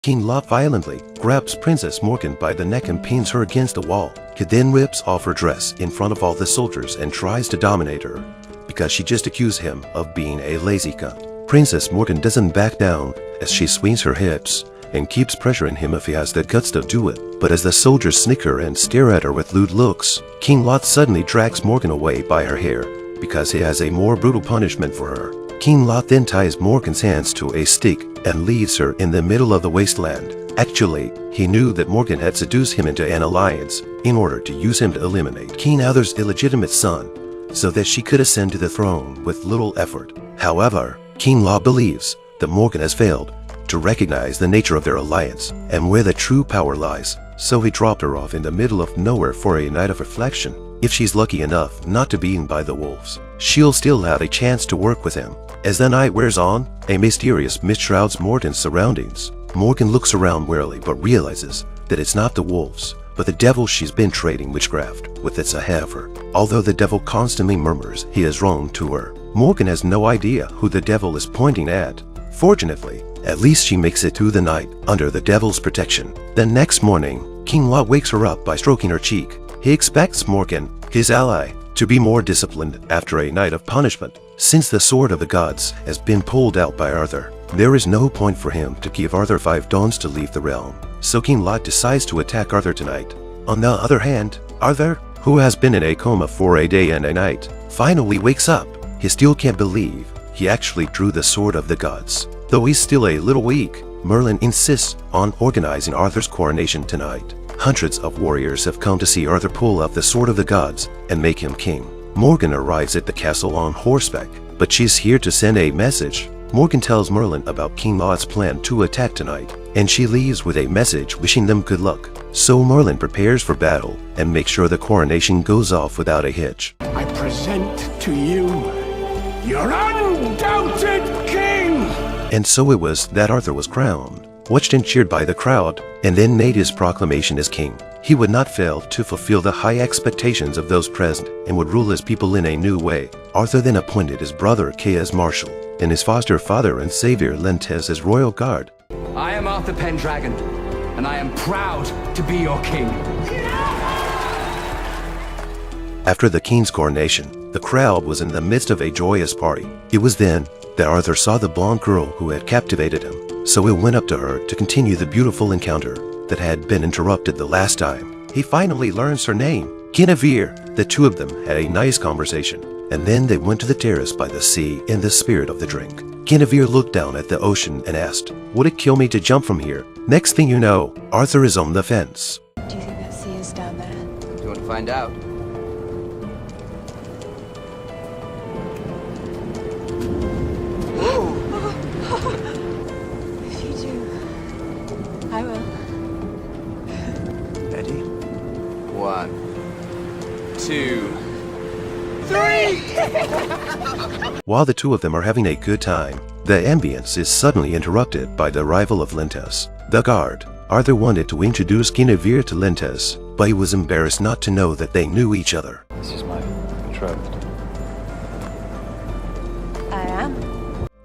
King Lot violently grabs Princess Morgan by the neck and pins her against the wall. He then rips off her dress in front of all the soldiers and tries to dominate her, because she just accused him of being a lazy cunt. Princess Morgan doesn't back down as she swings her hips and keeps pressuring him if he has the guts to do it. But as the soldiers snicker and stare at her with lewd looks, King Lot suddenly drags Morgan away by her hair because he has a more brutal punishment for her. King Lot then ties Morgan's hands to a stick and leaves her in the middle of the wasteland. Actually, he knew that Morgan had seduced him into an alliance in order to use him to eliminate King Arthur's illegitimate son, so that she could ascend to the throne with little effort. However, King Lot believes that Morgan has failed to recognize the nature of their alliance and where the true power lies, so he dropped her off in the middle of nowhere for a night of reflection. If she's lucky enough not to be eaten by the wolves, she'll still have a chance to work with him. As the night wears on, a mysterious mist shrouds Morgan's surroundings. Morgan looks around warily but realizes that it's not the wolves, but the devil she's been trading witchcraft with. It's a heifer. Although the devil constantly murmurs he is wrong to her, Morgan has no idea who the devil is pointing at. Fortunately, at least she makes it through the night under the devil's protection. The next morning, King Lot wakes her up by stroking her cheek. He expects Morgan, his ally, to be more disciplined after a night of punishment. Since the sword of the gods has been pulled out by Arthur, there is no point for him to give Arthur 5 dawns to leave the realm. So King Lot decides to attack Arthur tonight. On the other hand, Arthur, who has been in a coma for a day and a night, finally wakes up. He still can't believe he actually drew the sword of the gods. Though he's still a little weak, Merlin insists on organizing Arthur's coronation tonight. Hundreds of warriors have come to see Arthur pull out the sword of the gods and make him king. Morgan arrives at the castle on horseback, but she's here to send a message. Morgan tells Merlin about King Lot's plan to attack tonight, and she leaves with a message wishing them good luck. So Merlin prepares for battle and makes sure the coronation goes off without a hitch. I present to you your undoubted king! And so it was that Arthur was crowned, watched and cheered by the crowd, and then made his proclamation as king. He would not fail to fulfill the high expectations of those present and would rule his people in a new way. Arthur then appointed his brother Kay as marshal and his foster father and savior Lentes as royal guard. I am Arthur Pendragon, and I am proud to be your king. After the king's coronation, the crowd was in the midst of a joyous party. It was then that Arthur saw the blonde girl who had captivated him, so he went up to her to continue the beautiful encounter that had been interrupted the last time. He finally learns her name, Guinevere. The two of them had a nice conversation, and then they went to the terrace by the sea in the spirit of the drink. Guinevere looked down at the ocean and asked, "Would it kill me to jump from here?" Next thing you know, Arthur is on the fence. Do you think that sea is down there? Do you want to find out? If you do, I will. Ready? 1, 2, 3! While the two of them are having a good time, the ambience is suddenly interrupted by the arrival of Lentes, the guard. Arthur wanted to introduce Guinevere to Lentes, but he was embarrassed not to know that they knew each other. This is my betrothed. I am.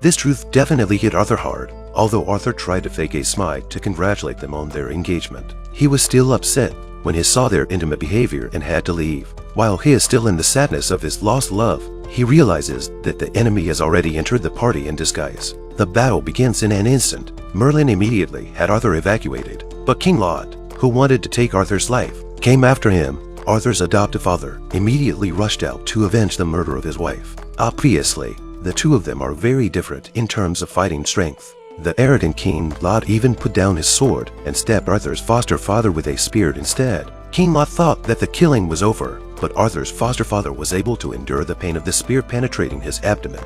This truth definitely hit Arthur hard. Although Arthur tried to fake a smile to congratulate them on their engagement, he was still upset when he saw their intimate behavior and had to leave. While he is still in the sadness of his lost love, he realizes that the enemy has already entered the party in disguise. The battle begins in an instant. Merlin immediately had Arthur evacuated, but King Lot, who wanted to take Arthur's life, came after him. Arthur's adoptive father immediately rushed out to avenge the murder of his wife. Obviously, the two of them are very different in terms of fighting strength. The arrogant King Lot even put down his sword and stabbed Arthur's foster father with a spear instead. King Lot thought that the killing was over, but Arthur's foster father was able to endure the pain of the spear penetrating his abdomen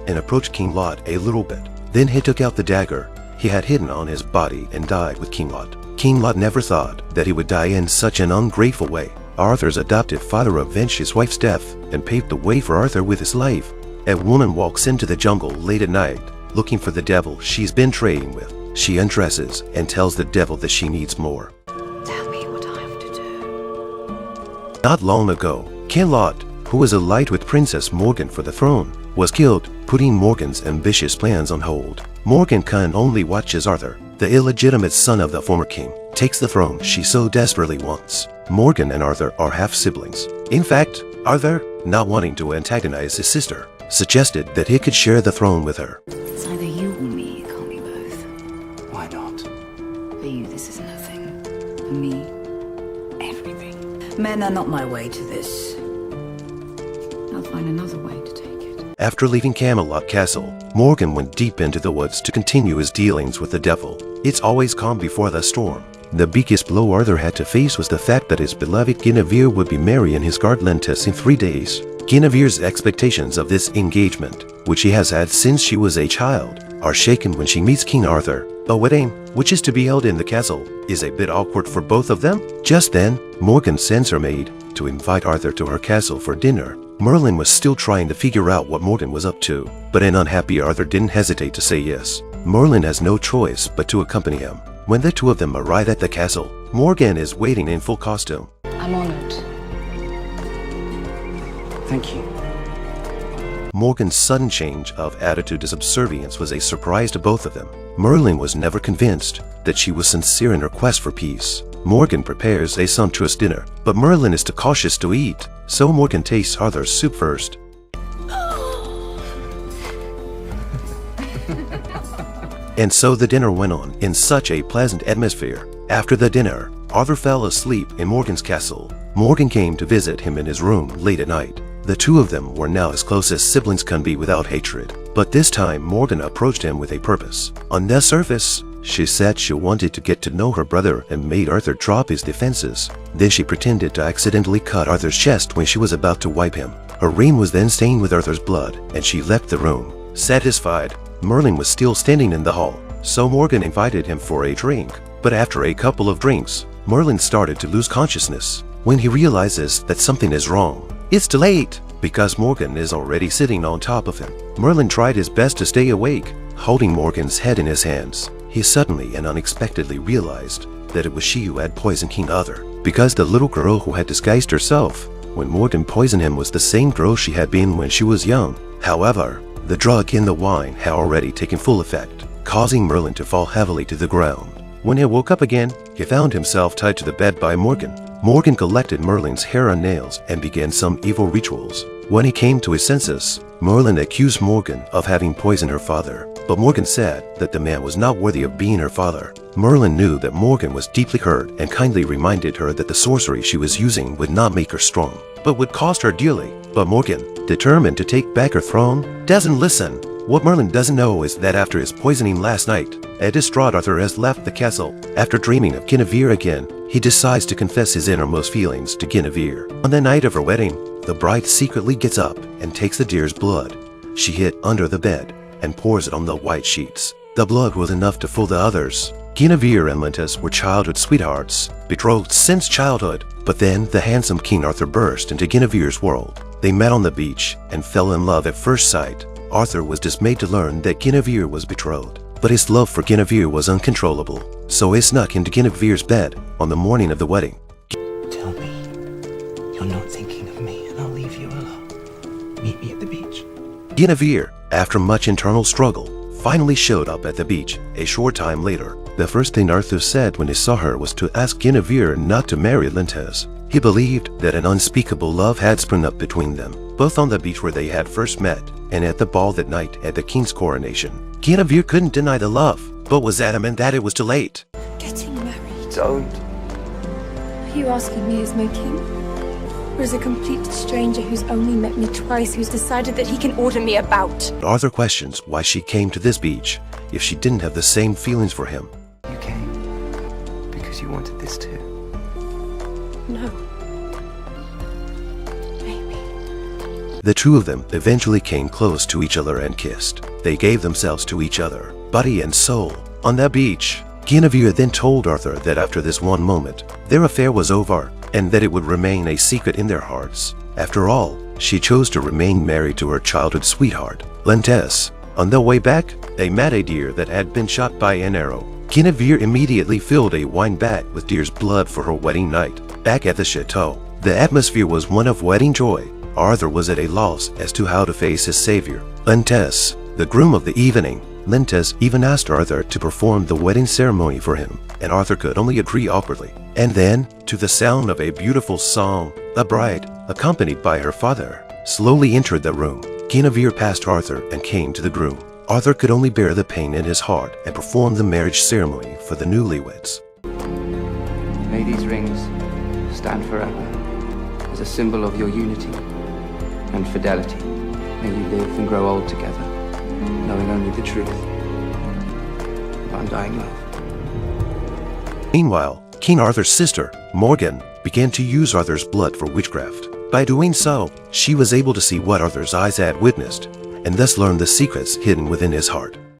and approached King Lot a little bit. Then he took out the dagger he had hidden on his body and died with King Lot. King Lot never thought that he would die in such an ungrateful way. Arthur's adoptive father avenged his wife's death and paved the way for Arthur with his life. A woman walks into the jungle late at night looking for the devil she's been trading with. She undresses and tells the devil that she needs more. Tell me what I have to do. Not long ago, Camelot, who was allied with Princess Morgan for the throne, was killed, putting Morgan's ambitious plans on hold. Morgan can only watch as Arthur, the illegitimate son of the former king, takes the throne she so desperately wants. Morgan and Arthur are half-siblings. In fact, Arthur, not wanting to antagonize his sister, suggested that he could share the throne with her. It's either you or me, it can't be both. Why not? For you, this is nothing. For me, everything. Men are not my way to this. I'll find another way to take it. After leaving Camelot Castle, Morgan went deep into the woods to continue his dealings with the devil. It's always calm before the storm. The biggest blow Arthur had to face was the fact that his beloved Guinevere would be marrying his guard Lentus in 3 days. Guinevere's expectations of this engagement, which she has had since she was a child, are shaken when she meets King Arthur. A wedding, which is to be held in the castle, is a bit awkward for both of them. Just then, Morgan sends her maid to invite Arthur to her castle for dinner. Merlin was still trying to figure out what Morgan was up to, but an unhappy Arthur didn't hesitate to say yes. Merlin has no choice but to accompany him. When the two of them arrive at the castle, Morgan is waiting in full costume. I'm honored. Thank you. Morgan's sudden change of attitude to subservience was a surprise to both of them. Merlin was never convinced that she was sincere in her quest for peace. Morgan prepares a sumptuous dinner, but Merlin is too cautious to eat, so Morgan tastes Arthur's soup first. And so the dinner went on in such a pleasant atmosphere. After the dinner, Arthur fell asleep in Morgan's castle. Morgan came to visit him in his room late at night. The two of them were now as close as siblings can be without hatred. But this time Morgan approached him with a purpose. On the surface, she said she wanted to get to know her brother and made Arthur drop his defenses. Then she pretended to accidentally cut Arthur's chest when she was about to wipe him. Her ring was then stained with Arthur's blood, and she left the room. Satisfied, Merlin was still standing in the hall, so Morgan invited him for a drink. But after a couple of drinks, Merlin started to lose consciousness. When he realizes that something is wrong, it's too late, because Morgan is already sitting on top of him. Merlin tried his best to stay awake, holding Morgan's head in his hands. He suddenly and unexpectedly realized that it was she who had poisoned King Arthur, because the little girl who had disguised herself when Morgan poisoned him was the same girl she had been when she was young. However, the drug in the wine had already taken full effect, causing Merlin to fall heavily to the ground. When he woke up again, he found himself tied to the bed by Morgan. Morgan collected Merlin's hair and nails and began some evil rituals. When he came to his senses, Merlin accused Morgan of having poisoned her father, but Morgan said that the man was not worthy of being her father. Merlin knew that Morgan was deeply hurt and kindly reminded her that the sorcery she was using would not make her strong, but would cost her dearly. But Morgan, determined to take back her throne, doesn't listen. What Merlin doesn't know is that after his poisoning last night, a distraught Arthur has left the castle. After dreaming of Guinevere again, he decides to confess his innermost feelings to Guinevere. On the night of her wedding, the bride secretly gets up and takes the deer's blood. She hid under the bed and pours it on the white sheets. The blood was enough to fool the others. Guinevere and Lentus were childhood sweethearts, betrothed since childhood. But then the handsome King Arthur burst into Guinevere's world. They met on the beach and fell in love at first sight. Arthur was dismayed to learn that Guinevere was betrothed, but his love for Guinevere was uncontrollable, so he snuck into Guinevere's bed on the morning of the wedding. Tell me you're not thinking of me, and I'll leave you alone. Meet me at the beach. Guinevere, after much internal struggle, finally showed up at the beach a short time later. The first thing Arthur said when he saw her was to ask Guinevere not to marry Lentus. He believed that an unspeakable love had sprung up between them, both on the beach where they had first met and at the ball that night at the king's coronation. Guinevere couldn't deny the love, but was adamant that it was too late. Getting married. Don't. Are you asking me as my king? Or as a complete stranger who's only met me twice, who's decided that he can order me about? Arthur questions why she came to this beach if she didn't have the same feelings for him. You came because you wanted this too. No. Maybe. The two of them eventually came close to each other and kissed. They gave themselves to each other, body and soul, on that beach. Guinevere then told Arthur that after this one moment, their affair was over and that it would remain a secret in their hearts. After all, she chose to remain married to her childhood sweetheart, Lentus. On their way back, they met a deer that had been shot by an arrow. Guinevere immediately filled a wine vat with deer's blood for her wedding night. Back at the chateau, the atmosphere was one of wedding joy. Arthur was at a loss as to how to face his savior. Lentus, the groom of the evening, Lentes even asked Arthur to perform the wedding ceremony for him, and Arthur could only agree awkwardly. And then, to the sound of a beautiful song, a bride, accompanied by her father, slowly entered the room. Guinevere passed Arthur and came to the groom. Arthur could only bear the pain in his heart and perform the marriage ceremony for the newlyweds. May these rings stand forever as a symbol of your unity and fidelity. May you live and grow old together, knowing only the truth of undying love. Meanwhile, King Arthur's sister, Morgan, began to use Arthur's blood for witchcraft. By doing so, she was able to see what Arthur's eyes had witnessed, and thus learn the secrets hidden within his heart.